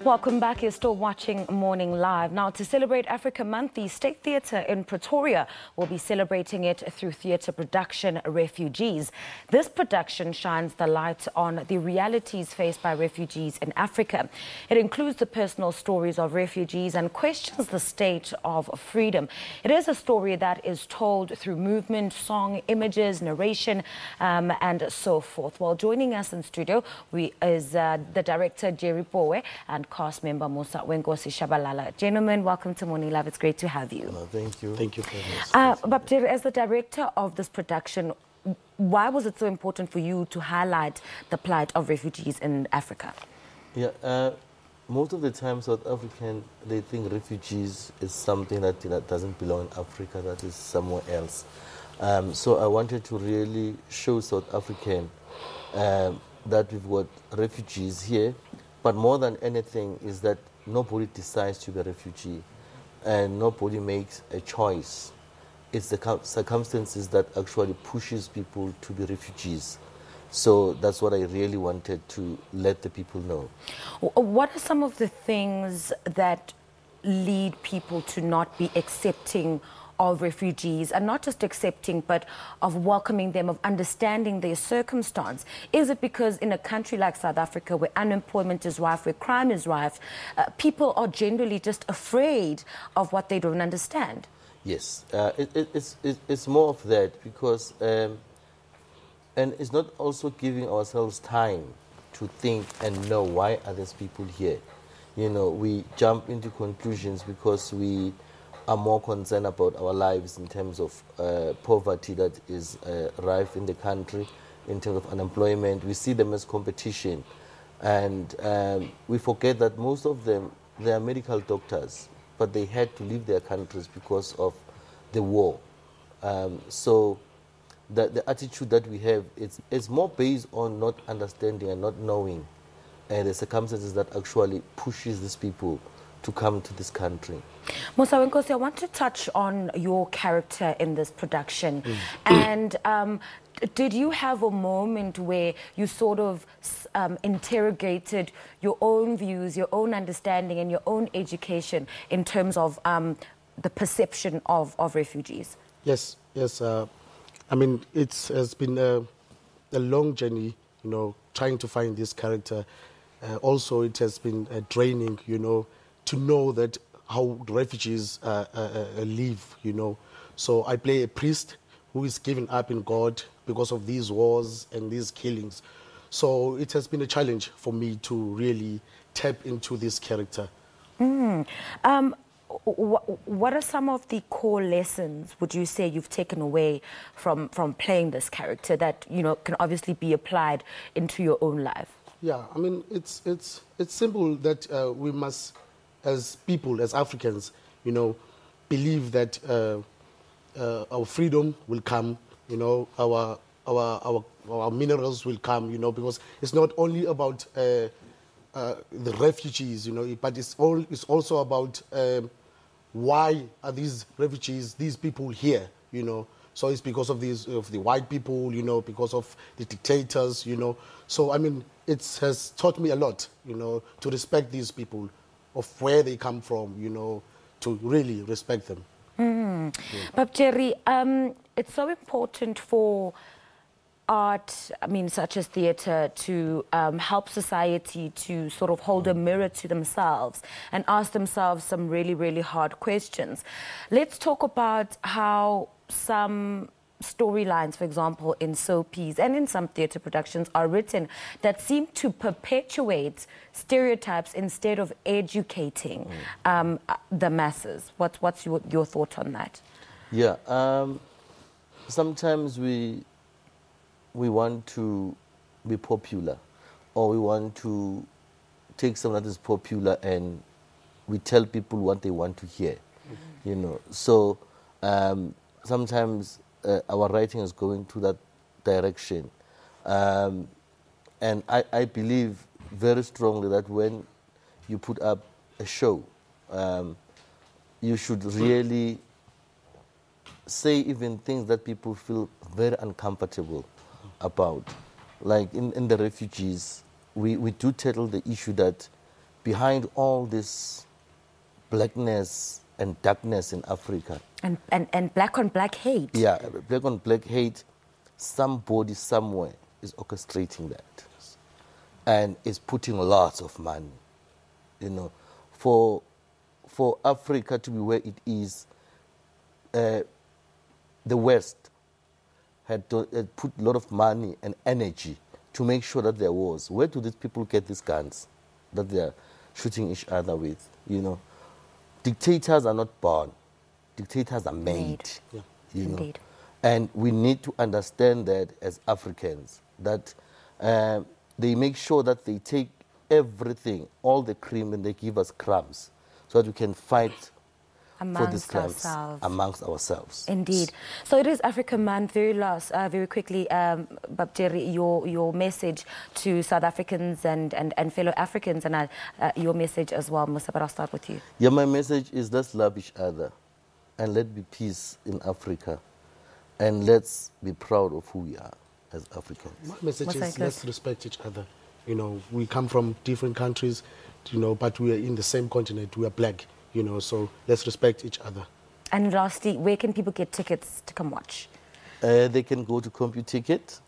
Welcome back. You're still watching Morning Live. Now, to celebrate Africa Month, the State Theatre in Pretoria will be celebrating it through theatre production Refugees. This production shines the light on the realities faced by refugees in Africa. It includes the personal stories of refugees and questions the state of freedom. It is a story that is told through movement, song, images, narration, and so forth. Well, joining us in studio is the director, Jerry Pooe, and cast member Musawenkosi Shabalala. Gentlemen, welcome to Morning Live. It's great to have you. Thank you. Thank you for but as the director of this production, why was it so important for you to highlight the plight of refugees in Africa? Yeah, most of the time South African, they think refugees is something that doesn't belong in Africa, that is somewhere else. So I wanted to really show South African that we've got refugees here. But more than anything is that nobody decides to be a refugee and nobody makes a choice. It's the circumstances that actually pushes people to be refugees. So that's what I really wanted to let the people know. What are some of the things that lead people to not be accepting of refugees, and not just accepting, but of welcoming them, of understanding their circumstance? Is it because in a country like South Africa, where unemployment is rife, where crime is rife, people are generally just afraid of what they don't understand? Yes, it's more of that, because, and it's not also giving ourselves time to think and know why are these people here. You know, we jump into conclusions because we are more concerned about our lives in terms of poverty that is rife in the country, in terms of unemployment. We see them as competition. And we forget that most of them, they are medical doctors, but they had to leave their countries because of the war. So the attitude that we have, it's more based on not understanding and not knowing the circumstances that actually pushes these people to come to this country. Musawenkosi, I want to touch on your character in this production. And did you have a moment where you sort of interrogated your own views, your own understanding, and your own education in terms of the perception of refugees? Yes, yes. I mean, it has been a long journey, you know, trying to find this character. Also, it has been draining, you know, to know that how refugees live, you know. So I play a priest who is given up in God because of these wars and these killings. So it has been a challenge for me to really tap into this character. What are some of the core lessons, would you say, you've taken away from playing this character that, you know, can obviously be applied into your own life? Yeah, I mean, it's simple that we must, as people, as Africans, you know, believe that our freedom will come, you know, our minerals will come, you know, because it's not only about the refugees, you know, but it's also about why are these refugees, these people here, you know. So it's because of the white people, you know, because of the dictators, you know. So, I mean, it has taught me a lot, you know, to respect these people, of where they come from, you know, to really respect them. Yeah. But Jerry, it's so important for art, I mean, such as theatre, to help society to sort of hold a mirror to themselves and ask themselves some really, really hard questions. Let's talk about how some storylines, for example, in soapies and in some theatre productions are written that seem to perpetuate stereotypes instead of educating the masses. What's your thought on that? Yeah, sometimes we want to be popular, or we want to take something that is popular and we tell people what they want to hear, you know. So sometimes our writing is going to that direction. And I believe very strongly that when you put up a show, you should really say even things that people feel very uncomfortable about. Like in the refugees, we do tackle the issue that behind all this blackness and darkness in Africa. And black on black hate. Yeah, black on black hate, somebody somewhere is orchestrating that. And is putting lots of money, you know, for Africa to be where it is. The West had put a lot of money and energy to make sure that there was. Where do these people get these guns that they are shooting each other with? You know, dictators are not born; dictators are made. Yeah. You Indeed. know, and we need to understand that as Africans, that they make sure that they take everything, all the cream, and they give us crumbs, so that we can fight for these crumbs amongst ourselves. Indeed. So it is Africa Month. Very quickly, Jerry, your message to South Africans and fellow Africans, and your message as well, Musa, but I'll start with you. Yeah, my message is let's love each other, and let be peace in Africa, and let's be proud of who we are as Africans. My message is let's respect each other. You know, we come from different countries, you know, but we are in the same continent. We are black, you know, so let's respect each other. And lastly, where can people get tickets to come watch? They can go to CompuTicket,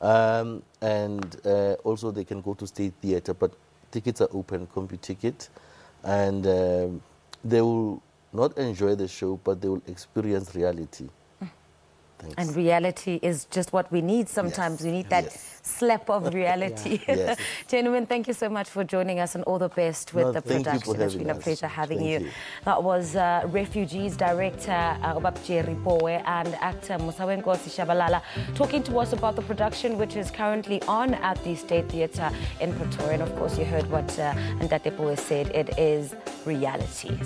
and also they can go to State Theatre, but tickets are open, CompuTicket, and they will not enjoy the show, but they will experience reality. Thanks. And reality is just what we need sometimes. Yes. We need that slap of reality. Yes. Gentlemen, thank you so much for joining us, and all the best with the production. It's been a pleasure having you. That was Refugees Director Jerry Pooe and actor Musawenkosi Shabalala talking to us about the production which is currently on at the State Theatre in Pretoria. And of course, you heard what Ntate Pooe said. It is reality.